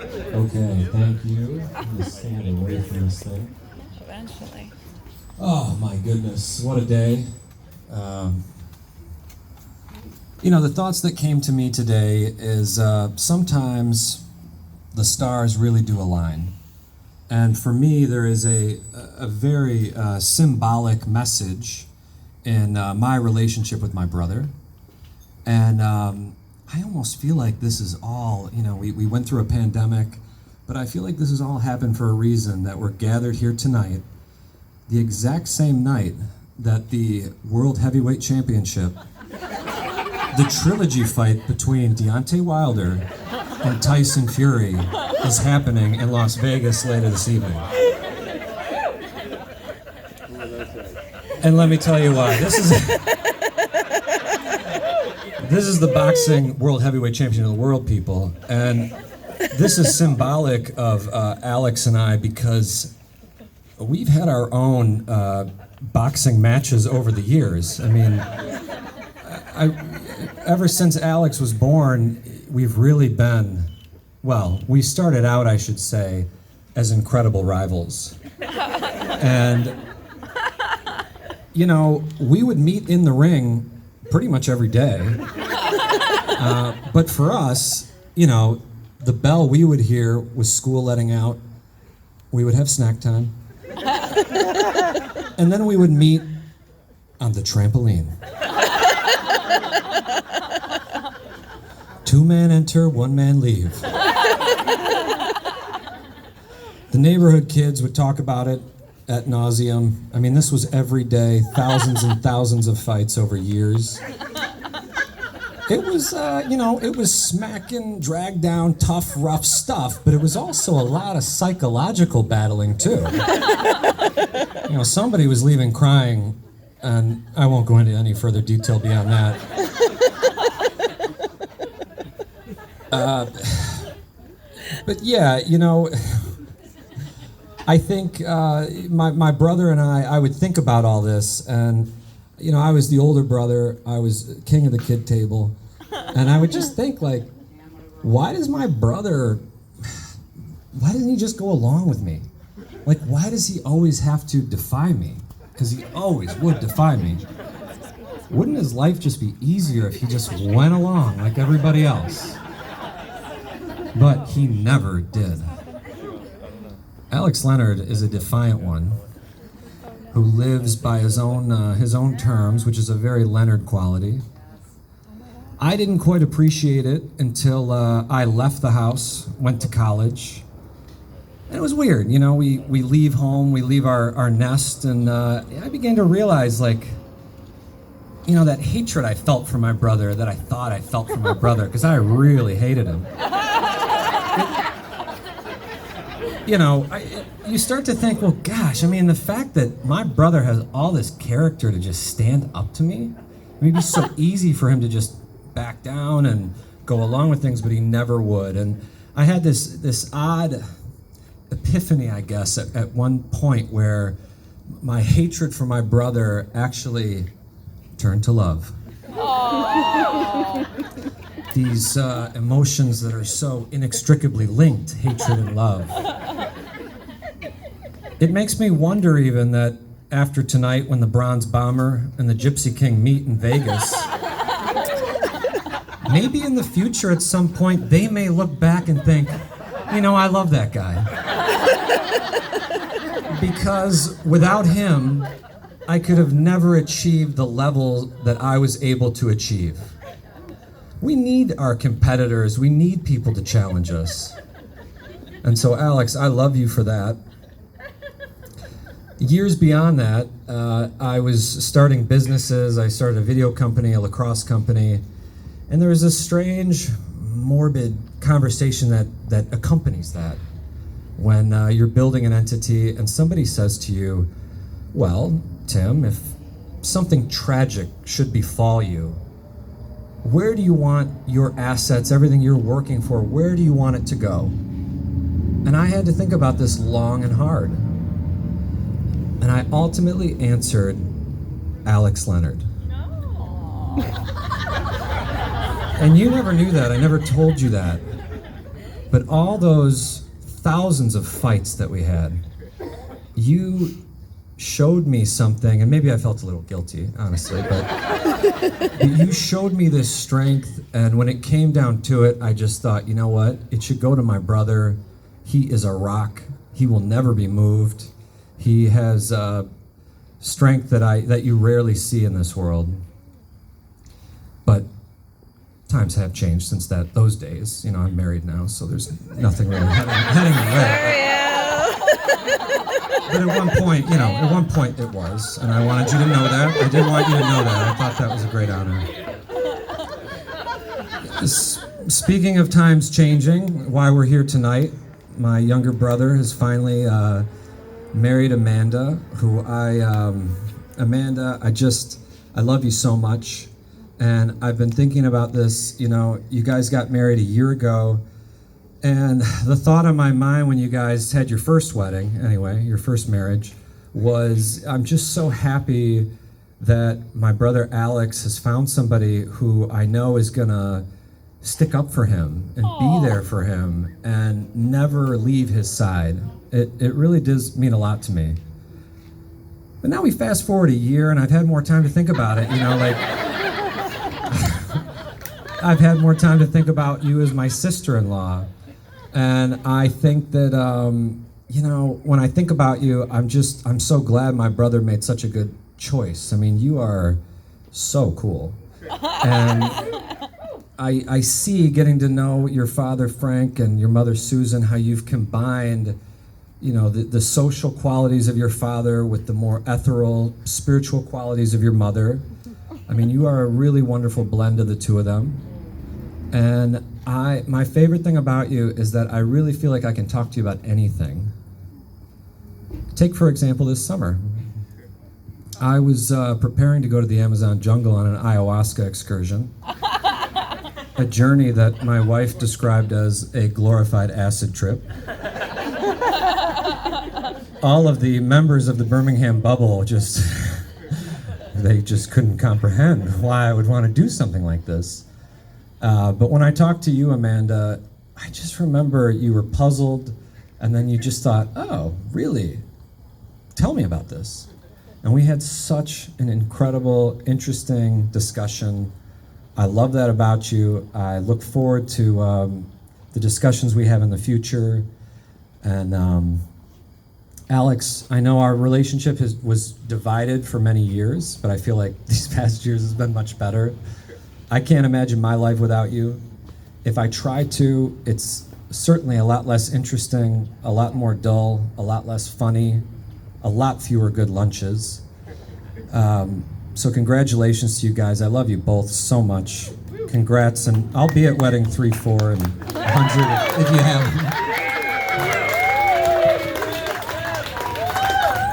Okay, thank you. I'm gonna stand and wait for this thing. Eventually. Oh my goodness, what a day. Um, the thoughts that came to me today is sometimes the stars really do align. And for me, there is a very symbolic message in my relationship with my brother. And I almost feel like this is all, we went through a pandemic, but I feel like this has all happened for a reason, that we're gathered here tonight, the exact same night that the World Heavyweight Championship, the trilogy fight between Deontay Wilder and Tyson Fury is happening in Las Vegas later this evening. And let me tell you why. This is the boxing World Heavyweight Champion of the world, people. And this is symbolic of Alex and I, because we've had our own boxing matches over the years. I mean, ever since Alex was born, we've really been, we started out, I should say, as incredible rivals. And, we would meet in the ring pretty much every day. But for us, the bell we would hear was school letting out. We would have snack time. And then we would meet on the trampoline. 2-man enter, 1-man leave. The neighborhood kids would talk about it ad nauseum. I mean, this was every day, thousands and thousands of fights over years. It was, it was smacking, drag down, tough, rough stuff, but it was also a lot of psychological battling, too. Somebody was leaving crying, and I won't go into any further detail beyond that. But yeah, I think my brother and I would think about all this, and I was the older brother, I was king of the kid table, and I would just think, like, why doesn't he just go along with me? Like, why does he always have to defy me? Because he always would defy me. Wouldn't his life just be easier if he just went along like everybody else? But he never did. Alex Leonard is a defiant one who lives by his own terms, which is a very Leonard quality. I didn't quite appreciate it until I left the house, went to college. And it was weird, we leave home, we leave our nest, and I began to realize, like, that hatred I felt for my brother, that I thought I felt for my brother, because I really hated him. You start to think, well, gosh, the fact that my brother has all this character to just stand up to me, it'd be so easy for him to just back down and go along with things, but he never would. And I had this odd epiphany, I guess, at one point where my hatred for my brother actually turned to love. These emotions that are so inextricably linked, hatred and love. It makes me wonder even that after tonight, when the Bronze Bomber and the Gypsy King meet in Vegas, maybe in the future at some point they may look back and think, I love that guy. Because without him, I could have never achieved the level that I was able to achieve. We need our competitors. We need people to challenge us. And so, Alex, I love you for that. Years beyond that, I was starting businesses. I started a video company, a lacrosse company, and there was this strange, morbid conversation that accompanies that. When you're building an entity and somebody says to you, well, Tim, if something tragic should befall you, where do you want your assets, everything you're working for, where do you want it to go? And I had to think about this long and hard. And I ultimately answered Alex Leonard. No. And you never knew that. I never told you that. But all those thousands of fights that we had, you showed me something, and maybe I felt a little guilty, honestly, but you showed me this strength, and when it came down to it, I just thought, you know what? It should go to my brother. He is a rock. He will never be moved. He has strength that you rarely see in this world. But times have changed since those days. You know, I'm married now, so there's nothing really heading my way. But at one point it was, and I wanted you to know that. I did want you to know that. I thought that was a great honor. Speaking of times changing, why we're here tonight, my younger brother has finally married Amanda, Amanda, I love you so much. And I've been thinking about this, you guys got married a year ago, and the thought on my mind when you guys had your first wedding, anyway, your first marriage, was I'm just so happy that my brother Alex has found somebody who I know is gonna stick up for him and be there for him and never leave his side. It really does mean a lot to me. But now we fast forward a year and I've had more time to think about it, I've had more time to think about you as my sister-in-law. And I think that, when I think about you, I'm so glad my brother made such a good choice. I mean, you are so cool. And I see, getting to know your father, Frank, and your mother, Susan, how you've combined, the social qualities of your father with the more ethereal, spiritual qualities of your mother. I mean, you are a really wonderful blend of the two of them. And my favorite thing about you is that I really feel like I can talk to you about anything. Take, for example, this summer. I was preparing to go to the Amazon jungle on an ayahuasca excursion, a journey that my wife described as a glorified acid trip. All of the members of the Birmingham bubble they just couldn't comprehend why I would want to do something like this. But when I talked to you, Amanda, I just remember you were puzzled, and then you just thought, oh, really? Tell me about this. And we had such an incredible, interesting discussion. I love that about you. I look forward to the discussions we have in the future. And Alex, I know our relationship was divided for many years, but I feel like these past years has been much better. I can't imagine my life without you. If I try to, it's certainly a lot less interesting, a lot more dull, a lot less funny, a lot fewer good lunches. So congratulations to you guys. I love you both so much. Congrats, and I'll be at wedding 3, 4, and 100 if you have.